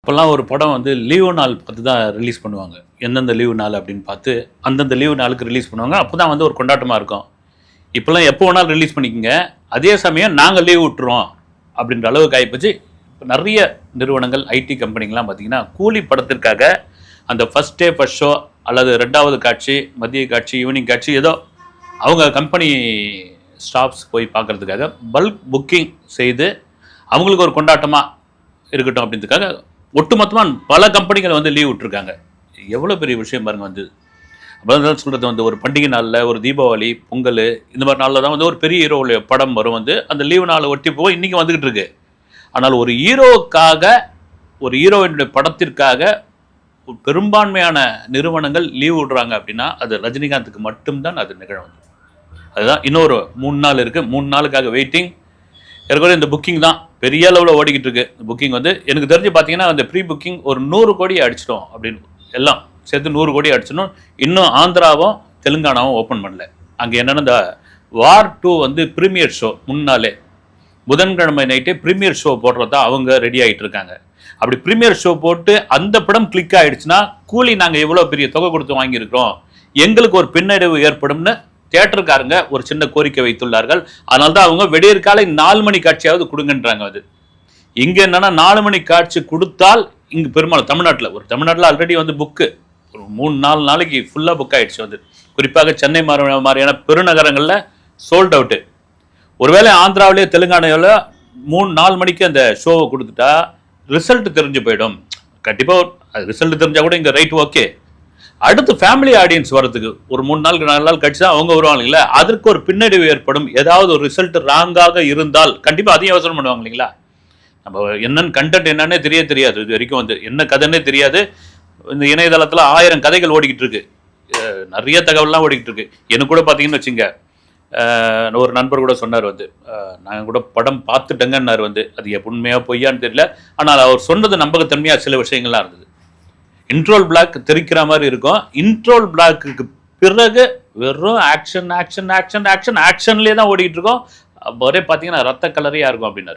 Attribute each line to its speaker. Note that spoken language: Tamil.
Speaker 1: இப்போல்லாம் ஒரு படம் வந்து லீவு நாள் பார்த்து தான் ரிலீஸ் பண்ணுவாங்க. எந்தெந்த லீவு நாள் அப்படின்னு பார்த்து, அந்தந்த லீவு நாளுக்கு ரிலீஸ் பண்ணுவாங்க. அப்போ தான் வந்து ஒரு கொண்டாட்டமாக இருக்கும். இப்போல்லாம் எப்போ வேணாலும் ரிலீஸ் பண்ணிக்கோங்க. அதே சமயம் நாங்கள் லீவ் விட்டுறோம் அப்படின்ற அளவுக்கு ஆகிப்போச்சு. இப்போ நிறைய நிறுவனங்கள் ஐடி கம்பெனிங்கெலாம் பார்த்தீங்கன்னா கூலி படத்திற்காக அந்த ஃபஸ்ட் டே ஃபஸ்ட் ஷோ அல்லது 2வது காட்சி, மதிய காட்சி, ஈவினிங் காட்சி ஏதோ அவங்க கம்பெனி ஸ்டாஃப்ஸ் போய் பார்க்குறதுக்காக பல்க் புக்கிங் செய்து அவங்களுக்கு ஒரு கொண்டாட்டமாக இருக்கட்டும் அப்படின்றதுக்காக ஒட்டுமொத்தமாக பல கம்பெனிகள் வந்து லீவ் விட்டுருக்காங்க. எவ்வளோ பெரிய விஷயம் பாருங்க வந்து. அப்போதான் சொல்கிறது வந்து ஒரு பண்டிகை நாளில் ஒரு தீபாவளி, பொங்கல் இந்த மாதிரி நாளில் தான் வந்து ஒரு பெரிய ஹீரோவுடைய படம் வரும் வந்து அந்த லீவு நாளை ஒட்டி போய் இன்றைக்கி வந்துக்கிட்டு இருக்கு. ஆனால் ஒரு ஹீரோவுக்காக ஒரு ஹீரோயினுடைய படத்திற்காக பெரும்பான்மையான நிறுவனங்கள் லீவ் விடுறாங்க அப்படின்னா அது ரஜினிகாந்துக்கு மட்டும்தான் அது நிகழும். அதுதான் இன்னொரு 3 நாள் இருக்குது. 3 நாளுக்காக வெயிட்டிங். ஏற்கனவே இந்த புக்கிங் தான் பெரிய அளவில் ஓடிக்கிட்டு இருக்கு. புக்கிங் வந்து எனக்கு தெரிஞ்சு பார்த்தீங்கன்னா அந்த ப்ரீ புக்கிங் ஒரு 100 கோடி அடிச்சிட்டோம் அப்படின்னு எல்லாம் சேர்த்து 100 கோடி அடிச்சிடணும். இன்னும் ஆந்திராவும் தெலுங்கானாவும் ஓப்பன் பண்ணல. அங்கே என்னென்னா இந்த வார் 2 வந்து ப்ரீமியர் ஷோ முன்னாலே புதன்கிழமை நைட்டே ப்ரீமியர் ஷோ போடுறதா அவங்க ரெடி ஆகிட்டு இருக்காங்க. அப்படி ப்ரீமியர் ஷோ போட்டு அந்த படம் கிளிக் ஆகிடுச்சுன்னா கூலி நாங்கள் எவ்வளோ பெரிய தொகை கொடுத்து வாங்கியிருக்கிறோம், எங்களுக்கு ஒரு பின்னடைவு ஏற்படும்னு தியேட்டருக்காரங்க ஒரு சின்ன கோரிக்கை வைத்துள்ளார்கள். அதனால தான் அவங்க விடியற் காலை 4 மணி காட்சியாவது கொடுங்கன்றாங்க. அது இங்கே என்னன்னா 4 மணி காட்சி கொடுத்தால் இங்கே பெரும்பாலும் தமிழ்நாட்டில் ஆல்ரெடி வந்து புக்கு ஒரு 3-4 நாளைக்கு ஃபுல்லாக புக் ஆகிடுச்சு. வந்து குறிப்பாக சென்னை மாதிரியான பெருநகரங்களில் சோல்ட் அவுட்டு. ஒருவேளை ஆந்திராவிலே தெலுங்கானாவில் 3-4 மணிக்கு அந்த ஷோவை கொடுத்துட்டா ரிசல்ட் தெரிஞ்சு போயிடும். கண்டிப்பாக அது ரிசல்ட் தெரிஞ்சால் கூட இங்கே ரைட் ஓகே. அடுத்து ஃபேமிலி ஆடியன்ஸ் வரதுக்கு ஒரு 3 4 நாள் கழிச்சு தான் அவங்க வருவாங்க இல்லைங்களா, அதற்கு ஒரு பின்னடைவு ஏற்படும். ஏதாவது ஒரு ரிசல்ட் ராங்காக இருந்தால் கண்டிப்பாக அதையும் யோசனை பண்ணுவாங்க இல்லைங்களா. நம்ம என்னன்னு கண்டென்ட் என்னன்னே தெரியாது. இது வரைக்கும் வந்து என்ன கதைன்னே தெரியாது. இந்த இணையதளத்தில் 1000 கதைகள் ஓடிக்கிட்டு இருக்கு. நிறைய தகவல்லாம் ஓடிக்கிட்டு இருக்கு. எனக்கு கூட பார்த்தீங்கன்னு வச்சுங்க, ஒரு நண்பர் கூட சொன்னார் வந்து நாங்கள் கூட படம் பார்த்துட்டேங்கன்னார் வந்து. அது உண்மையாக பொய்யான்னு தெரியல. ஆனால் அவர் சொன்னது நம்பகத்தன்மையாக சில விஷயங்கள்லாம் இருந்தது. இன்ட்ரோல் பிளாக் தெரிக்கிற மாதிரி இருக்கும். இன்ட்ரோல் பிளாக்கு பிறகு வெறும் ஆக்ஷன்லேயே தான் ஓடிக்கிட்டு இருக்கோம். ஒரே பார்த்தீங்கன்னா ரத்த கலரியாக இருக்கும் அப்படின்னாரு.